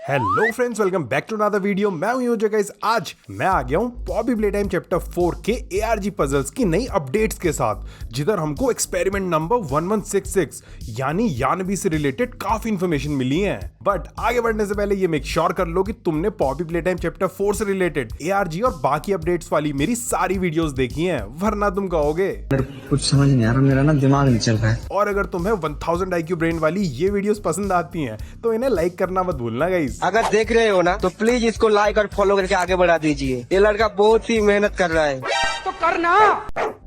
Hello friends, welcome back to another video. मैं हूं user guys. आज मैं आ गया हूं पॉपी प्लेटाइम चैप्टर 4 के ARG पजल्स की नई अपडेट्स के साथ, जिधर हमको एक्सपेरिमेंट नंबर 1166 यानी यानबी से रिलेटेड काफी इंफॉर्मेशन मिली है। बट आगे बढ़ने से पहले ये मेक श्योर कर लो कि तुमने पॉपी प्लेटाइम चैप्टर 4 से रिलेटेड ARG और बाकी अपडेट्स वाली मेरी सारी वीडियोस देखी हैं, वरना तुम कहोगे कुछ समझ नहीं आ रहा, मेरा ना दिमाग नहीं चल रहा है। और अगर तुम्हें 1000 IQ ब्रेन वाली ये वीडियोस पसंद आती हैं तो इन्हें लाइक करना मत भूलना गाइस। अगर देख रहे हो ना तो प्लीज इसको लाइक और फॉलो करके आगे बढ़ा दीजिए। ये लड़का बहुत ही मेहनत कर रहा है तो करना।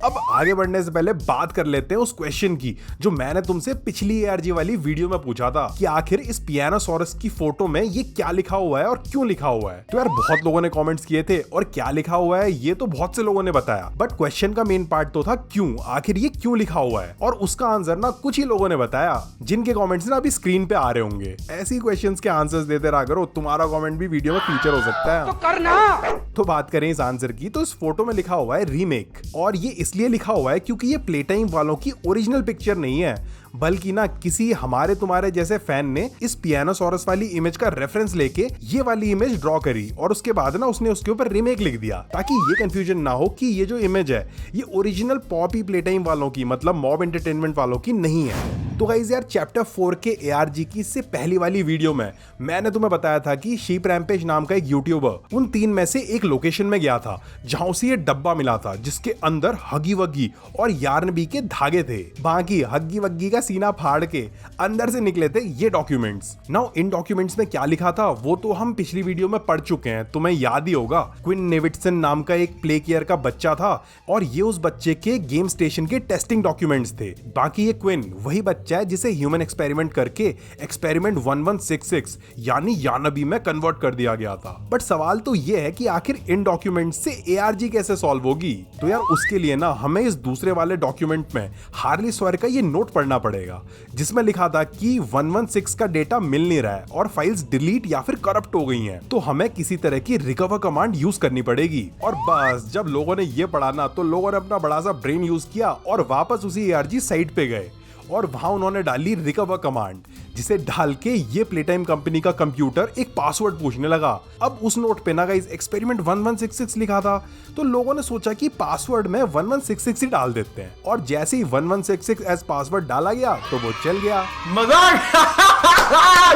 अब आगे बढ़ने से पहले बात कर लेते हैं उस क्वेश्चन की जो मैंने तुमसे पिछली ARG वाली वीडियो में पूछा था कि आखिर इस पियानोसॉरस की फोटो में ये क्या लिखा हुआ है और क्यों लिखा हुआ है। तो यार बहुत लोगों ने कमेंट्स किए थे और क्या लिखा हुआ है ये तो बहुत से लोगों ने बताया, बट क्वेश्चन का मेन पार्ट तो था क्यों, आखिर ये क्यों लिखा हुआ है। और उसका आंसर ना कुछ ही लोगों ने बताया जिनके कॉमेंट्स ना अभी स्क्रीन पे आ रहे होंगे। ऐसी क्वेश्चन के आंसर्स देते रहा करो, तुम्हारा कॉमेंट भी वीडियो में फीचर हो सकता है। तो करना। तो बात करें इस आंसर की, तो इस फोटो में लिखा हुआ है रीमेक, और ये इसलिए लिखा हुआ है क्योंकि ये प्लेटाइम वालों की ओरिजिनल पिक्चर नहीं है, बल्कि ना किसी हमारे तुम्हारे जैसे फैन ने इस पियानोसॉरस वाली इमेज का रेफरेंस लेके ये वाली इमेज ड्रॉ करी और उसके बाद ना उसने उसके ऊपर रीमेक लिख दिया, ताकि ये कंफ्यूजन ना हो कि ये जो इमेज है ये ओरिजिनल पॉपी प्लेटाइम वालों की, मतलब मॉब एंटरटेनमेंट वालों की नहीं है। तो गाइस यार, चैप्टर 4 के ARG की इससे पहली वाली वीडियो में मैंने तुम्हें बताया था कि शीप रैम्पेज नाम का एक यूट्यूबर उन 3 में से एक लोकेशन में गया था जहां उसे ये डब्बा मिला था जिसके अंदर हगी वग्गी और यार्नबी के धागे थे। बाकी हग्गी वग्गी का सीना फाड़ के अंदर से निकले थे ये डॉक्यूमेंट्स। नाउ इन डॉक्यूमेंट्स में क्या लिखा था वो तो हम पिछली वीडियो में पढ़ चुके हैं, तुम्हें याद ही होगा। क्विन नेविडसन नाम का एक प्ले केयर का बच्चा था और ये उस बच्चे के गेम स्टेशन के टेस्टिंग डॉक्यूमेंट्स थे। बाकी ये क्विन वही बच्चा है जिसे ह्यूमन एक्सपेरिमेंट करके एक्सपेरिमेंट 1166 यानी यानबी में कन्वर्ट कर दिया गया था। बट सवाल तो ये है कि आखिर इन डॉक्यूमेंट्स से ARG कैसे सॉल्व होगी। तो यार उसके लिए ना हमें इस दूसरे वाले डॉक्यूमेंट में हार्ली सॉयर का ये नोट पढ़ना पड़ेगा जिसमें लिखा था कि 116 का डेटा मिल नहीं रहा है और फाइल्स डिलीट या फिर करप्ट हो गई हैं, तो हमें किसी तरह की रिकवर कमांड यूज करनी पड़ेगी। और बस जब लोगों ने ये पढ़ा ना तो लोगों ने अपना बड़ा सा ब्रेन यूज किया और वापस उसी ARG साइट पे गए और वहां उन्होंने डाली रिकवर कमांड, जिसे डाल के ये प्लेटाइम कंपनी का कंप्यूटर एक पासवर्ड पूछने लगा। अब उस नोट पे ना गाइस एक्सपेरिमेंट 1166 लिखा था, तो लोगों ने सोचा कि पासवर्ड में 1166 ही डाल देते हैं, और जैसे ही 1166 एज पासवर्ड डाला गया तो वो चल गया। मजाक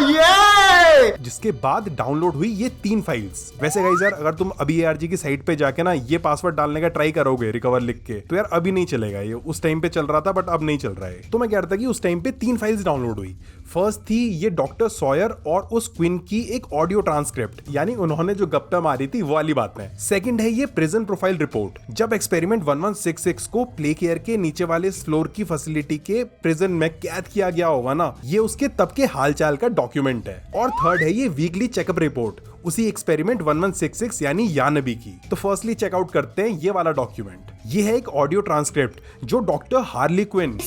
ये! जिसके बाद डाउनलोड हुई ये 3 फाइल्स। वैसे गाइस यार, अगर तुम अभी ARG की साइट पे जाके ना ये पासवर्ड डालने का ट्राई करोगे रिकवर लिख के, तो यार अभी नहीं चलेगा। ये उस टाइम पे चल रहा था बट अब नहीं चल रहा है। तो मैं कह रहा था कि उस टाइम पे 3 फाइल्स डाउनलोड हुई। फर्स्ट थी ये डॉक्टर सॉयर और उस क्विन की एक ऑडियो ट्रांसक्रिप्ट, यानी उन्होंने जो गप्पे मारी थी वो वाली बातें। सेकंड है ये प्रिजन प्रोफाइल रिपोर्ट, जब एक्सपेरिमेंट 1166 को प्ले केयर के नीचे वाले फ्लोर की फैसिलिटी के प्रिजन में कैद किया गया होगा ना, ये उसके तब के हालचाल का डॉक्यूमेंट है। और थर्ड है ये वीकली चेकअप रिपोर्ट उसी एक्सपेरिमेंट 1166 यानी यानबी की। तो फर्स्टली चेकआउट करते हैं ये वाला डॉक्यूमेंट। ये है एक ऑडियो ट्रांसक्रिप्ट जो डॉक्टर हार्ली क्विन,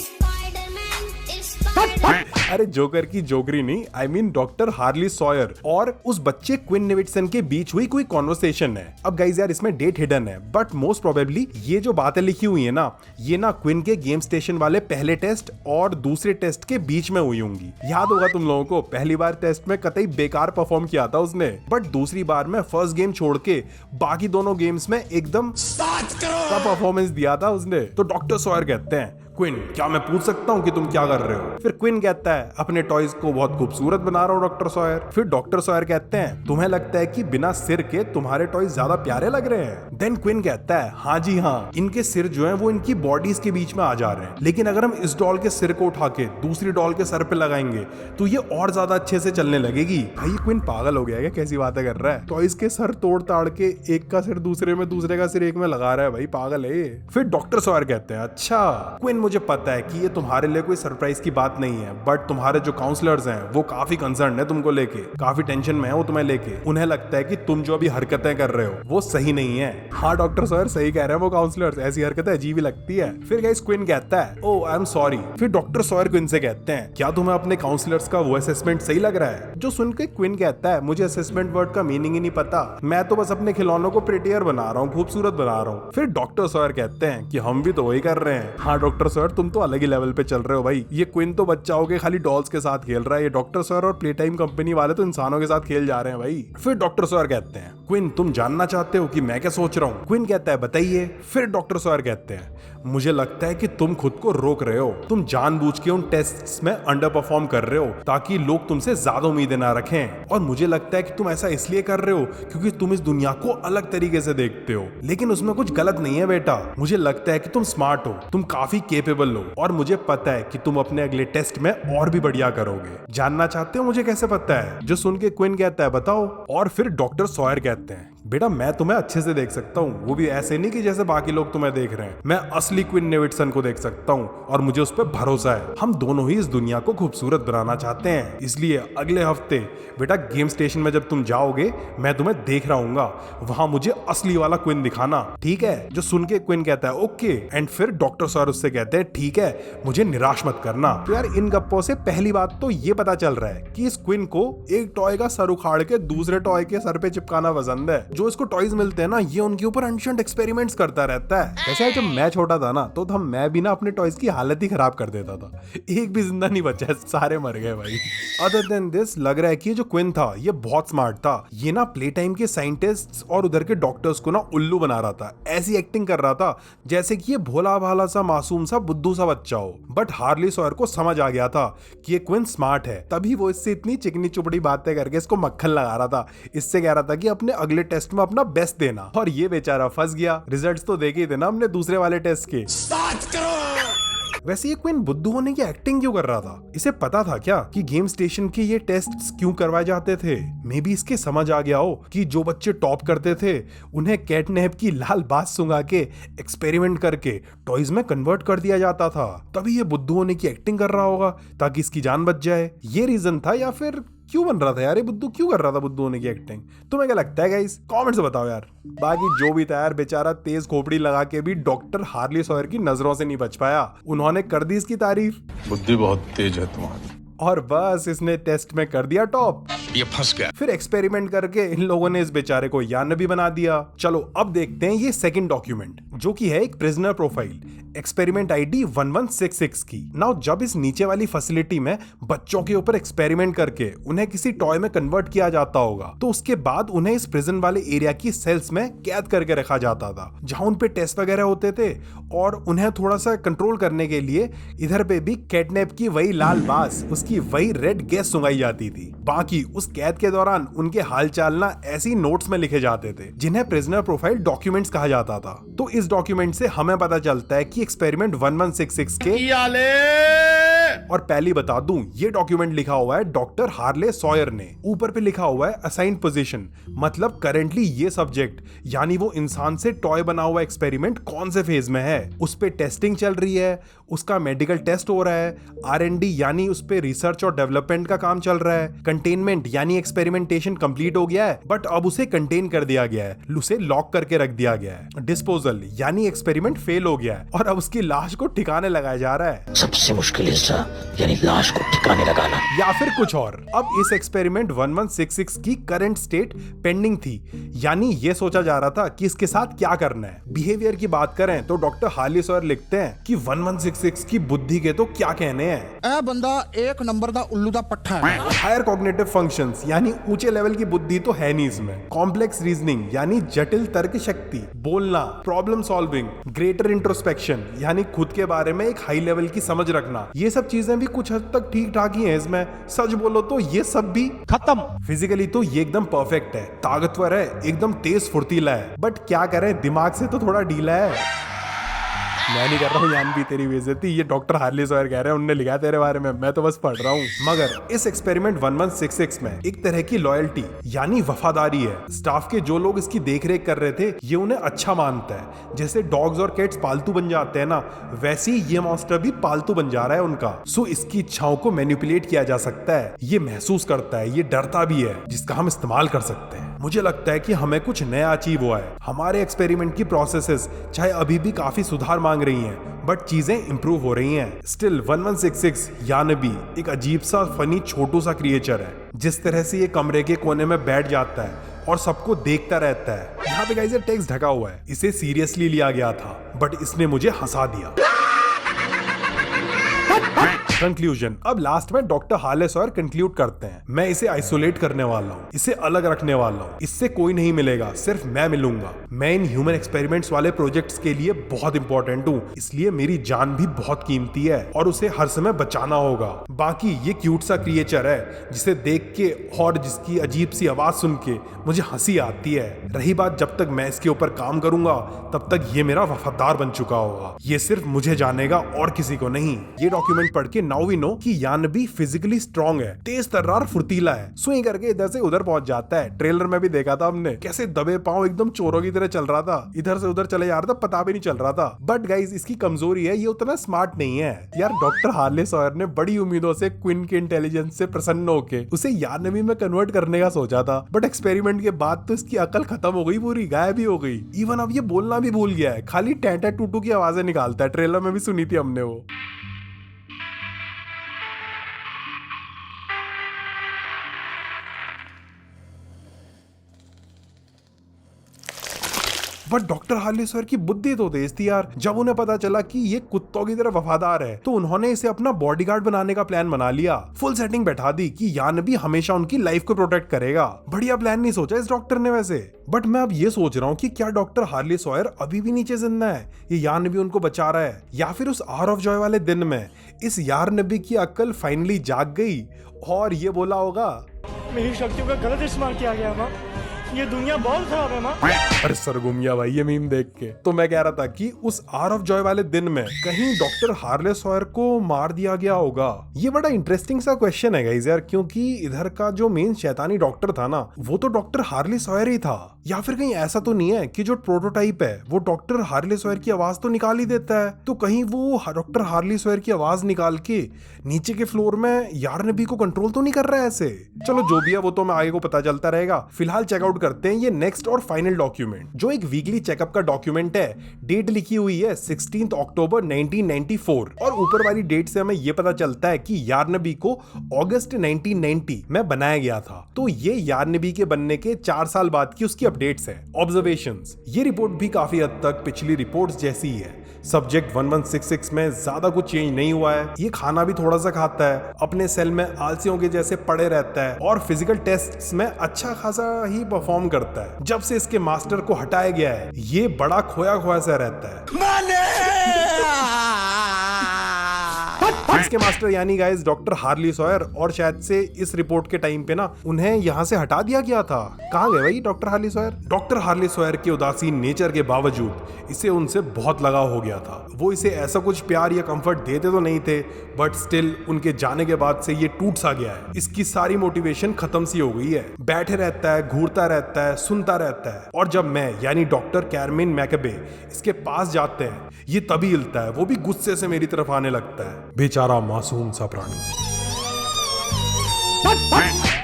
अरे जोकर की जोकरी नहीं, I mean doctor Harley Sawyer और उस बच्चे क्विन नेविडसन के बीच हुई कोई कॉन्वर्सेशन है। अब गाइस यार इसमें डेट हिडन है, बट मोस्ट प्रोबेबली ये जो बातें लिखी हुई है ना, ये ना क्विन के गेम स्टेशन वाले पहले टेस्ट और दूसरे टेस्ट के बीच में हुई होंगी। याद होगा तुम लोगों को, पहली बार टेस्ट में कतई बेकार परफॉर्म किया था उसने, बट दूसरी बार में फर्स्ट गेम छोड़ के बाकी दोनों गेम्स में एकदम का परफॉर्मेंस दिया था उसने। तो डॉक्टर सॉयर कहते हैं, क्विन क्या मैं पूछ सकता हूँ कि तुम क्या कर रहे हो? फिर क्विन कहता है, अपने टॉयज को बहुत खूबसूरत बना रहा हूँ डॉक्टर सॉयर। फिर डॉक्टर सॉयर कहते हैं, तुम्हें लगता है कि बिना सिर के तुम्हारे टॉयज ज्यादा प्यारे लग रहे हैं? देन क्विन कहता है, हाँ जी हाँ, इनके सिर जो है वो इनकी बॉडीज के बीच में आ जा रहे हैं, लेकिन अगर हम इस डॉल के सिर को उठा के दूसरी डॉल के सर पे लगाएंगे तो ये और ज्यादा अच्छे से चलने लगेगी। भाई क्विन पागल हो गया क्या, कैसी बातें कर रहा है? टॉयज के सर तोड़ ताड़ के एक का सिर दूसरे में, दूसरे का सिर एक में लगा रहा है, भाई पागल है ये। फिर डॉक्टर सॉयर कहते हैं, अच्छा क्विन मुझे पता है कि ये तुम्हारे लिए कोई सरप्राइज की बात नहीं है, बट तुम्हारे जो काउंसलर्स हैं वो काफी कंसर्न है तुमको लेके, काफी टेंशन में है वो तुम्हें लेके। उन्हें लगता है कि तुम जो अभी हरकतें कर रहे हो वो सही नहीं है। हाँ डॉक्टर सॉयर सही कह रहे हैं वो काउंसलर्स, ऐसी हरकतें अजीब ही लगती है। फिर गाइस क्विन कहता है, ओ आई एम सॉरी। फिर डॉक्टर सॉयर क्विन से कहते हैं, क्या तुम्हें अपने काउंसलर्स का वो असेसमेंट सही लग रहा है? जो सुन के क्विन कहता है, मुझे असेसमेंट वर्ड का मीनिंग ही नहीं पता, मैं तो बस अपने खिलौनों को प्रिटियर बना रहा हूँ, खूबसूरत बना रहा हूँ। फिर डॉक्टर सॉयर कहते हैं कि हम भी तो वही कर रहे हैं। हाँ डॉक्टर सर तुम तो अलग ही लेवल पे चल रहे हो भाई, ये क्विन तो बच्चा हो के खाली डॉल्स के साथ खेल रहा है, ये डॉक्टर सर और प्ले टाइम कंपनी वाले तो इंसानों के साथ खेल जा रहे हैं भाई। फिर डॉक्टर सर कहते हैं क्विन तुम जानना चाहते हो कि मैं क्या सोच रहा हूँ? क्विन कहता है बताइए। फिर डॉक्टर सर कहते हैं मुझे लगता है कि तुम खुद को रोक रहे हो, तुम जानबूझ के उन टेस्ट्स में अंडर परफॉर्म कर रहे हो ताकि लोग तुमसे ज्यादा उम्मीदें ना रखें, और मुझे लगता है कि तुम ऐसा इसलिए कर रहे हो क्योंकि तुम इस दुनिया को अलग तरीके से देखते हो, लेकिन उसमें कुछ गलत नहीं है बेटा। मुझे लगता है कि तुम स्मार्ट हो, तुम काफी केपेबल हो, और मुझे पता है कि तुम अपने अगले टेस्ट में और भी बढ़िया करोगे। जानना चाहते हो मुझे कैसे पता है? जो सुन के क्विन कहता है बताओ। और फिर डॉक्टर सॉयर कहते हैं बेटा मैं तुम्हें अच्छे से देख सकता हूँ, वो भी ऐसे नहीं कि जैसे बाकी लोग तुम्हें देख रहे हैं, मैं असली क्विन नेविडसन को देख सकता हूँ और मुझे उस पर भरोसा है। हम दोनों ही इस दुनिया को खूबसूरत बनाना चाहते हैं, इसलिए अगले हफ्ते बेटा गेम स्टेशन में जब तुम जाओगे मैं तुम्हें देख रहा हूँगा, वहां मुझे असली वाला क्विन दिखाना, ठीक है? जो सुन के क्विन कहता है ओके, एंड फिर डॉक्टर सर उससे कहते हैं ठीक है, मुझे निराश मत करना। तो यार इन गप्पों से पहली बात तो ये पता चल रहा है कि इस क्विन को एक टॉय का सर उखाड़ के दूसरे टॉय के सर पे चिपकाना पसंद है। जो इसको टॉयज मिलते हैं ना, ये उनके ऊपर एंशिएंट एक्सपेरिमेंट्स करता रहता है। वैसे जब मैं छोटा था ना तो मैं भी ना अपने टॉयज की हालत ही खराब कर देता था, एक भी जिंदा नहीं बचा, सारे मर गए भाई। अदर देन दिस लग रहा है कि जो क्विन था ये बहुत स्मार्ट था, ये ना प्ले टाइम के साइंटिस्ट्स और उधर के डॉक्टर्स को ना उल्लू बना रहा था, ऐसी एक्टिंग कर रहा था जैसे कि ये भोला भाला सा मासूम सा बुद्धू सा बच्चा हो। बट हार्ली सॉयर को समझ आ गया था कि ये क्विन स्मार्ट है, तभी वो इससे इतनी चिकनी चुपड़ी बातें करके इसको मक्खन लगा रहा था, इससे कह रहा था कि अपने अगले टेस्ट में अपना बेस्ट देना, और ये बेचारा फंस गया। रिजल्ट्स तो देखे थे ना हमने दूसरे वाले टेस्ट के। वैसे ये क्वीन बुद्धू होने की एक्टिंग क्यों कर रहा था? इसे पता था क्या कि गेम स्टेशन के ये टेस्ट्स क्यों करवाए जाते थे? मे बी इसके समझ आ गया हो कि जो बच्चे टॉप करते थे उन्हें कैटनैप की लाल बात सुंघा के एक्सपेरिमेंट करके टॉयज में कन्वर्ट कर दिया जाता था, तभी ये बुद्धू होने की एक्टिंग कर रहा होगा ताकि इसकी जान बच जाए। ये रीजन था, या फिर क्यों बन रहा था यार ये बुद्धू, क्यों कर रहा था बुद्धू होने की एक्टिंग? तुम्हें क्या लगता है गाइस? कमेंट से बताओ यार। बाकी जो भी था यार, बेचारा तेज खोपड़ी लगा के भी डॉक्टर हार्ली सॉयर की नजरों से नहीं बच पाया। उन्होंने कर दी इसकी तारीफ, बुद्धि बहुत तेज है तुम्हारी, और बस इसने टेस्ट में कर दिया टॉप। ये फंस गया। फिर एक्सपेरिमेंट करके इन लोगों ने इस बेचारे को यानबी बना दिया। चलो अब देखते हैं ये सेकंड डॉक्यूमेंट, जो कि है एक प्रिजनर प्रोफाइल, एक्सपेरिमेंट आईडी 1166 की। नाउ जब इस नीचे वाली फैसिलिटी में बच्चों के ऊपर एक्सपेरिमेंट करके उन्हें किसी टॉय में कन्वर्ट किया जाता होगा, तो उसके बाद उन्हें इस प्रिजन वाले एरिया की सेल्स में कैद करके रखा जाता था, जहां उन पे टेस्ट वगैरह होते थे, और उन्हें थोड़ा सा कंट्रोल करने के लिए इधर पे भी कैटनैप की वही लाल बास, उसकी वही रेड गैस सुंघाई जाती थी। बाकी उस कैद के दौरान उनके हालचाल ना ऐसी नोट्स में लिखे जाते थे जिन्हें प्रिजनर प्रोफाइल डॉक्यूमेंट्स कहा जाता था। तो इस डॉक्यूमेंट से हमें पता चलता है कि एक्सपेरिमेंट 1166 के और पहली बता दूं, ये डॉक्यूमेंट लिखा हुआ है डॉक्टर हार्ले सॉयर ने। ऊपर पे लिखा हुआ है असाइन्ड पोजीशन, मतलब करेंटली ये सब्जेक्ट यानी वो इंसान से टॉय बना हुआ एक्सपेरिमेंट कौन से फेज में है, उस पे टेस्टिंग चल रही है, उसका मेडिकल टेस्ट हो रहा है, R&D यानी उस पे रिसर्च और डेवलपमेंट का काम चल रहा है, कंटेनमेंट यानी एक्सपेरिमेंटेशन कंप्लीट हो गया है बट अब उसे कंटेन कर दिया गया है, उसे लॉक करके रख दिया गया है, डिस्पोजल यानी एक्सपेरिमेंट फेल हो गया है और अब उसकी लाश को ठिकाने लगाया जा रहा है। सबसे मुश्किल हिस्सा यानी लाश को ठिकाने लगाना, या फिर कुछ और। अब इस एक्सपेरिमेंट 1166 की करंट स्टेट पेंडिंग थी, यानी ये सोचा जा रहा था कि इसके साथ क्या करना है। बिहेवियर की बात करें तो डॉक्टर हार्ली सॉयर लिखते हैं कि 1166 की बुद्धि के तो क्या कहने हैं, ए बंदा एक नंबर दा उल्लू दा पट्ठा है। हायर कॉग्निटिव फंक्शंस यानी ऊंचे लेवल की बुद्धि तो है नहीं इसमें, कॉम्प्लेक्स रीजनिंग यानी जटिल तर्क शक्ति, बोलना, प्रॉब्लम सॉल्विंग, ग्रेटर इंट्रोस्पेक्शन यानी खुद के बारे में एक हाई लेवल की समझ रखना, ये सब चीजें भी कुछ हद तक ठीक ठाक ही है इसमें। सच बोलो तो ये सब भी खत्म। फिजिकली तो ये एकदम परफेक्ट है, ताकतवर है, एकदम तेज फुर्तीला है, बट क्या करें दिमाग से तो थोड़ा ढीला है। मैं नहीं कर रहा हूँ यान भी तेरी बेइज्जती, ये डॉक्टर हार्ली सॉयर कह रहे हैं, उन्होंने लिखा है तेरे बारे में, मैं तो बस पढ़ रहा हूँ। मगर इस एक्सपेरिमेंट 1166 में एक तरह की लॉयल्टी यानी वफादारी है। स्टाफ के जो लोग इसकी देखरेख कर रहे थे ये उन्हें अच्छा मानता है। जैसे डॉग्स और कैट्स पालतू बन जाते हैं ना, वैसे ही ये मॉन्स्टर भी पालतू बन जा रहा है उनका। सो इसकी इच्छाओं को मैनिपुलेट किया जा सकता है, ये महसूस करता है, ये डरता भी है, जिसका हम इस्तेमाल कर सकते हैं। मुझे लगता है कि हमें कुछ नया अचीव हुआ है। हमारे एक्सपेरिमेंट की प्रोसेसेस चाहे अभी भी काफी सुधार मांग रही हैं, बट चीजें इंप्रूव हो रही हैं। स्टिल 1166 यानबी एक अजीब सा फनी छोटू सा क्रिएचर है। जिस तरह से ये कमरे के कोने में बैठ जाता है और सबको देखता रहता है, यहाँ पे गाइस ये टेक्स्ट ढका हुआ है, इसे सीरियसली लिया गया था बट इसने मुझे हंसा दिया। कंक्लूजन। अब लास्ट में डॉक्टर हार्ले सॉयर कंक्लूड करते हैं, मैं इसे आइसोलेट करने वाला हूँ, इसे अलग रखने वाला हूँ, इससे कोई नहीं मिलेगा, सिर्फ मैं मिलूंगा। मैं इन ह्यूमन एक्सपेरिमेंट्स वाले प्रोजेक्ट्स के लिए बहुत इंपॉर्टेंट हूँ, इसलिए मेरी जान भी बहुत कीमती है और उसे हर समय बचाना होगा। बाकी ये क्यूट सा क्रिएचर है जिसे देख के और जिसकी अजीब सी आवाज सुन के मुझे हंसी आती है। रही बात जब तक मैं इसके ऊपर काम करूंगा तब तक ये मेरा वफादार बन चुका होगा, ये सिर्फ मुझे जानेगा और किसी को नहीं। ये डॉक्यूमेंट पढ़ के नाउ वी नो कि यानबी फिजिकली स्ट्रॉन्ग है, तेज तर्रार फुर्तीला है, स्विंग करके इधर से उधर पहुंच जाता है। ट्रेलर में भी देखा था हमने कैसे दबे पांव एकदम चोरों की तरह चल रहा था, इधर से उधर चले जा रहा था, पता भी नहीं चल रहा था। बट गाइज इसकी कमजोरी है, ये उतना स्मार्ट नहीं है यार। डॉक्टर हार्ले सॉयर ने बड़ी उम्मीदों से क्विन के इंटेलिजेंस से प्रसन्न होके उसे यानबी में कन्वर्ट करने का सोचा था, बट एक्सपेरिमेंट के बाद तो इसकी अकल खत्म हो गई, पूरी गायब ही हो गई। इवन अब ये बोलना भी भूल गया है, खाली टैटा टूटू की आवाजें निकालता है। ट्रेलर में भी सुनी थी हमने वो। बट डॉक्टर हार्ले सॉयर की बुद्धि तो तेज थी यार। जब उन्हें पता चला कि ये कुत्तों की तरह वफादार है तो उन्होंने इसे अपना बॉडीगार्ड बनाने का प्लान बना लिया। फुल सेटिंग बैठा दी कि यानबी हमेशा उनकी लाइफ को प्रोटेक्ट करेगा। बढ़िया प्लान नहीं सोचा इस डॉक्टर ने वैसे। बट मैं अब ये सोच रहा हूँ कि क्या डॉक्टर हार्ले सॉयर अभी भी नीचे जिंदा है, ये यानबी उनको बचा रहा है, या फिर उस आवर ऑफ जॉय वाले दिन में इस यानबी की अक्ल फाइनली जाग गई और ये बोला होगा, मेरी शक्तियों का गलत इस्तेमाल किया गया माँ, ये दुनिया बहुत खराब है माँ। अरे सरगुमिया भाई ये मीम देख के तो मैं कह रहा था कि उस आवर ऑफ जॉय वाले दिन में कहीं डॉक्टर हार्ले सॉयर को मार दिया गया होगा। ये बड़ा इंटरेस्टिंग सा क्वेश्चन है गाइस यार, क्योंकि इधर का जो मेन शैतानी डॉक्टर था ना वो तो डॉक्टर हार्ले सॉयर ही था। या फिर कहीं ऐसा तो नहीं है कि जो प्रोटोटाइप है वो डॉक्टर हार्ले सॉयर की आवाज तो निकाल ही देता है, तो कहीं वो डॉक्टर हार्ले सॉयर की आवाज निकाल के नीचे के फ्लोर में यानबी को कंट्रोल तो नहीं कर रहा है ऐसे। चलो जो भी है वो तो मैं आगे को पता चलता रहेगा। फिलहाल चेकआउट करते हैं ये नेक्स्ट और फाइनल डॉक्यूमेंट, जो एक वीकली चेकअप का डॉक्यूमेंट है। डेट लिखी हुई है 16 अक्टूबर 1994 और ऊपर वाली डेट से हमें ये पता चलता है कि यानबी को अगस्त 1990 में बनाया गया था। तो ये यानबी के बनने के 4 साल बाद की उसकी अपडेट्स है, ऑब्जर्वेशंस। ये रिपोर्ट भी काफी हद तक पिछली रिपोर्ट्स जैसी ही है। सब्जेक्ट 1166 में ज्यादा कुछ चेंज नहीं हुआ है। ये खाना भी थोड़ा सा खाता है, अपने सेल में आलसियों के जैसे पड़े रहता है और फिजिकल टेस्ट्स में अच्छा खासा ही परफॉर्म करता है। जब से इसके मास्टर को हटाया गया है ये बड़ा खोया खोया सा रहता है। इसके मास्टर यानी गाइस डॉक्टर हार्ले सॉयर, और शायद से इस रिपोर्ट के टाइम पे ना उन्हें यहाँ से हटा दिया गया था। कहाँ गए भाई doctor Harley Sawyer? Doctor Harley Sawyer के उदासीन नेचर के बावजूद इसे उनसे बहुत लगाव हो गया था। वो इसे ऐसा कुछ प्यार या कंफर्ट देते तो नहीं थे, बट स्टिल उनके जाने के बाद से ये टूट सा गया है। इसकी सारी मोटिवेशन खत्म सी हो गई है। बैठे रहता है, घूरता रहता है, सुनता रहता है, और जब मैं यानी डॉक्टर कैरमिन मैकबे इसके पास जाते हैं ये तभी हिलता है, वो भी गुस्से से मेरी तरफ आने लगता है। बेचारा मासूम सा प्राणी।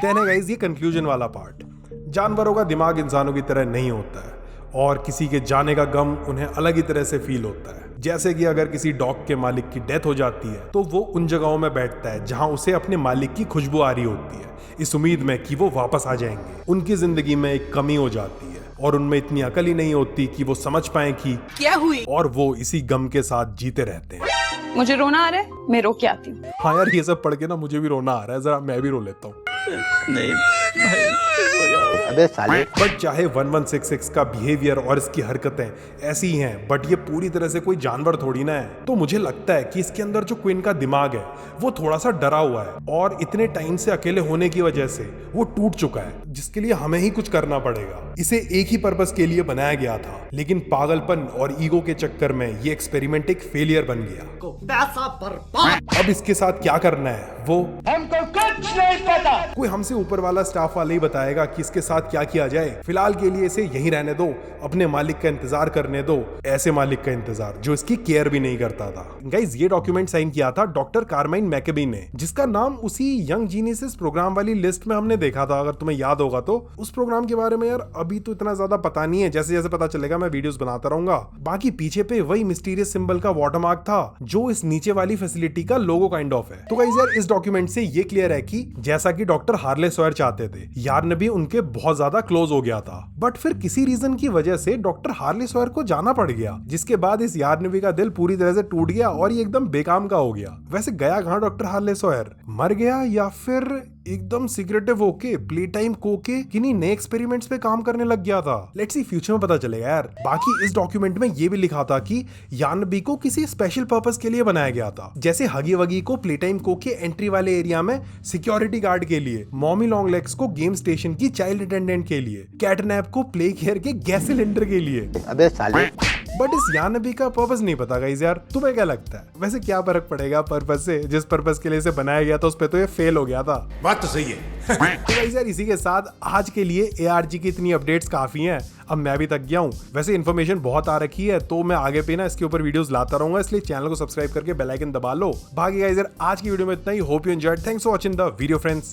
कहने गाइस ये कंक्लूजन वाला पार्ट, जानवरों का दिमाग इंसानों की तरह नहीं होता है और किसी के जाने का गम उन्हें अलग ही तरह से फील होता है। जैसे कि अगर किसी डॉग के मालिक की डेथ हो जाती है तो वो उन जगहों में बैठता है जहां उसे अपने मालिक की खुशबू आ रही होती है, इस उम्मीद में कि वो वापस आ जाएंगे। उनकी जिंदगी में एक कमी हो जाती है और उनमें इतनी अकल ही नहीं होती कि वो समझ पाए कि क्या हुई, और वो इसी गम के साथ जीते रहते हैं। मुझे रोना आ रहा है, मैं रो के आती हूँ। हाँ यार ये सब पढ़ के ना मुझे भी रोना आ रहा है, जरा मैं भी रो लेता हूँ। अबे साले। बट चाहे 1166 का बिहेवियर और इसकी हरकतें ऐसी ही हैं, बट ये पूरी तरह से कोई जानवर थोड़ी ना है। तो मुझे लगता है कि इसके अंदर जो क्वीन का दिमाग है वो थोड़ा सा डरा हुआ है और इतने टाइम से अकेले होने की वजह से वो टूट चुका है, जिसके लिए हमें ही कुछ करना पड़ेगा। इसे एक ही पर्पस के लिए बनाया गया था, लेकिन पागलपन और ईगो के चक्कर में ये एक्सपेरिमेंट एक फेलियर बन गया। अब इसके साथ क्या करना है वो हमको कुछ नहीं पता। कोई हमसे ऊपर वाला स्टाफ वाला ही बताएगा कि इसके साथ क्या किया जाए। फिलहाल के लिए इसे यहीं रहने दो, अपने मालिक का इंतजार करने दो, ऐसे मालिक का इंतजार जो इसकी केयर भी नहीं करता था। गाइस ये डॉक्यूमेंट साइन किया था डॉक्टर कार्माइन मैकेबी ने, जिसका नाम उसी यंग जीनियस प्रोग्राम वाली लिस्ट में हमने देखा था, अगर तुम्हें याद होगा तो। उस प्रोग्राम के बारे में यार अभी तो इतना ज्यादा पता नहीं है, जैसे जैसे पता चलेगा मैं वीडियोस बनाता रहूंगा। बाकी पीछे पे वही मिस्टीरियस सिंबल का वाटरमार्क था जो इस नीचे वाली फैसिलिटी का लोगो काइंड ऑफ है। तो गाइस यार इस डॉक्यूमेंट से ये क्लियर है कि जैसा कि डॉक्टर हार्ले सॉयर चाहते थे, यारनबी उनके बहुत बहुत ज्यादा क्लोज हो गया था। बट फिर किसी रीजन की वजह से डॉक्टर हार्ले सॉयर को जाना पड़ गया, जिसके बाद इस यार्नवी का दिल पूरी तरह से टूट गया और ये एकदम बेकाम का हो गया। वैसे गया कहाँ डॉक्टर हार्ले सॉयर? मर गया या फिर एकदम सिक्रेटिव होके प्ले टाइम को के किन्हीं नए एक्सपेरिमेंट्स पे काम करने लग गया था? लेट्स सी, फ्यूचर में पता चलेगा यार। बाकी इस डॉक्यूमेंट में ये भी लिखा था कि यार्नबी को किसी स्पेशल पर्पस के लिए बनाया गया था, जैसे हगी वगी को प्ले टाइम को के एंट्री वाले एरिया में सिक्योरिटी गार्ड के लिए, मॉमी लॉन्ग लेग्स को गेम स्टेशन की चाइल्ड अटेंडेंट के लिए, कैटनैप को प्ले केयर के गैस सिलेंडर के लिए। अबे साले। बट इस यार्नबी का पर्पस नहीं पता गाइस यार, तुम्हें क्या लगता है? वैसे क्या फर्क पड़ेगा पर्पस से? जिस पर्पस के लिए इसे बनाया गया था उस पे तो ये फेल हो गया था। बात तो सही है। तो गाइस यार, इसी के साथ आज के लिए ARG की इतनी अपडेट्स काफी हैं। अब मैं भी थक गया हूँ। वैसे इन्फॉर्मेशन बहुत आ रखी है, तो मैं आगे पे ना इसके ऊपर वीडियोस लाता रहूंगा, इसलिए चैनल को सब्सक्राइब करके बेल आइकन दबा लो। बाकी गाइस यार, आज की वीडियो में इतना ही। Hope you enjoyed. Thanks for watching the video friends.